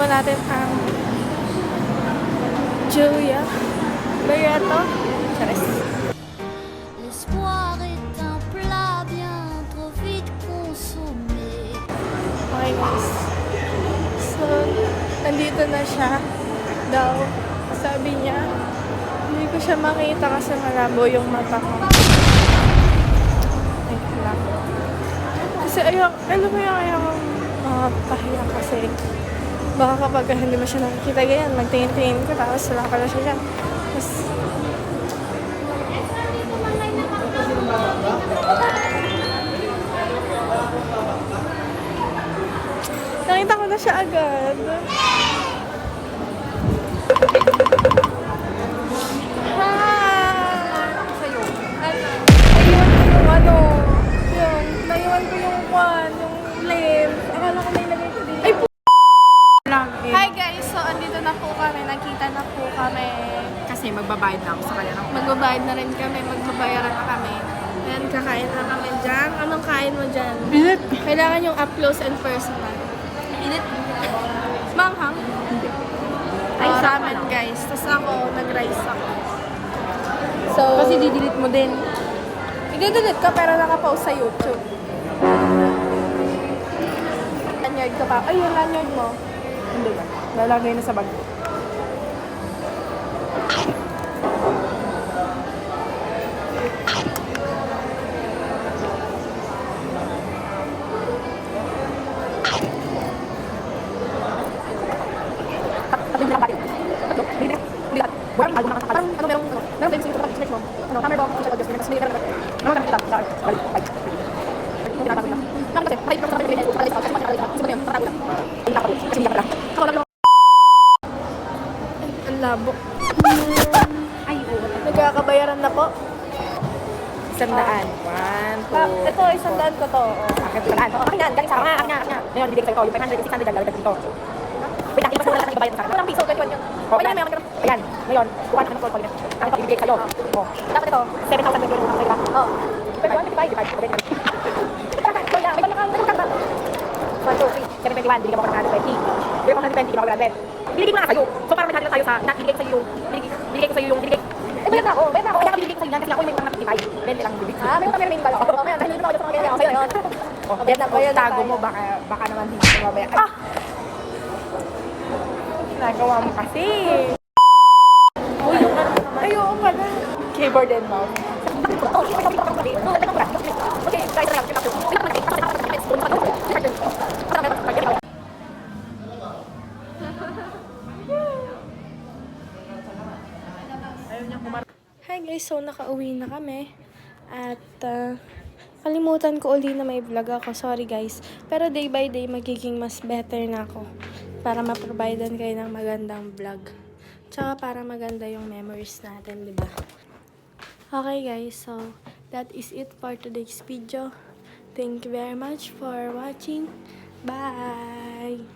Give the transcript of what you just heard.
natin ang Julia Barreto. Charis. L'espoir est un plat bien trop vite consommé. Okay guys. So, nandito na siya. Daw, sabi niya, hindi ko siya makita kasi malabo yung mata ko. Wait lang. Kasi alam mo yung ayokong pahiya kasi baka kapag hindi mo siya nakikita ganyan, magtingin-tingin ko tapos wala pala siya dyan. Tapos, nakita ko na siya agad. Naiwan ko yung lens. Akala ko may lagay ko dito. Ay, Hi guys! So, andito na po kami. Nakita na po kami. Kasi magbabayad na ako sa kanya. Magbabayad na rin kami. Magbabayaran na kami. Ayan, kakain na kami dyan. Anong kain mo dyan? Init! Kailangan yung up close and personal. Init? Manghang? Ay, ramen guys. Tapos ako, nag-rice ako. So, Kasi didelete mo din. i-delete ka pero nakapost sa YouTube. Lanyard ka pa. Ay, yung lanyard mo. Hindi ba? Lalagay na sa bag. Ang labo. Ay, oo. Nagkakabayaran na po. 100. 1, 2, Ito, 100 ko to. Akin ko lang. Akin yan, galing sa akin. Akin yan. Ngayon, bibigay ko sa'yo. Yung 500, 600 dyan, lalagdag dito. Wait lang, ipasura lang ibabayad mo sa akin. Walang piso, 21 yun. O, ayan, ayan. Ngayon, kuha na ng call niya. Ang ito, ibibigay sa'yo. O, dapat ito, 7,000 yung mga sa'yo. O, 21, 55, 55. So, yeah, may balik ka ba? 1, 2, 3, 721, bibigyan mo ako ng 120. Bibigyan mo ako ng 120, ikaw ng 100. Binigay ko na nga sa'yo. So, parang nagkano lang tayo sa, binigay ko sa'yo yung, binigay ko sa'yo yung, binigay. Bayad na ako. Kaya ka binigay ko sa'yo yan kasi ako yung may pang 55. 20 lang bibigay. May kami rin pala. Oo, kaya dahil dito ako sa mga sa'yo yun. Bayad na tago mo, baka naman hindi ko mabaya. Ah! Nagawa mo kasi. Uy, yung ano naman. Ay, oo pala. Keyboard and mouse. Okay, guys, Hi guys, so nakauwi na kami. At kalimutan ko uli na may vlog ako. Sorry guys. Pero day by day magiging mas better na ako. Para ma-providean kayo ng magandang vlog. Tsaka para maganda yung memories natin, di ba? Okay guys, so that is it for today's video. Thank you very much for watching. Bye!